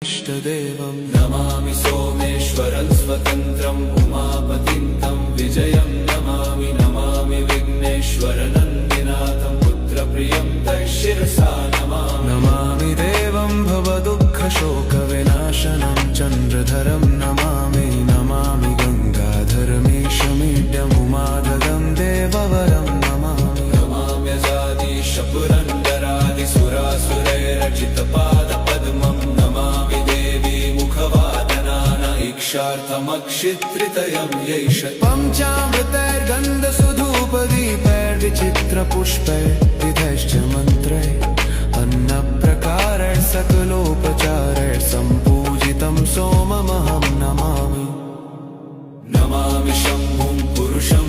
इष्टदेवं नमामि सोमेश्वरं स्वतन्त्रम् उमापतिं तं विजयं नमामि नमामि विघ्नेश्वरनन्दिनाथं पुत्रप्रियं तैशिरसा नमामि नमामि देवं भवदुःखशोकविनाशनं चन्द्रधरं नमामि नमामि गङ्गाधरमीशमीड्यमुमाधगं देववरं नमामि नमाम्यजादीश पुरन्दरादिसुरासुरैरचितपादपद्मं नमामि देवी मुखवादनान इक्षार्थमक्षित्रितयं यैष पञ्चामृतैर्गन्धसुधूपदीपैर्विचित्रपुष्पैर्विधैश्च मन्त्रैः अन्नप्रकारैः सकलोपचारैः सम्पूजितं सोममहं नमामि नमामि शम्भुं पुरुषं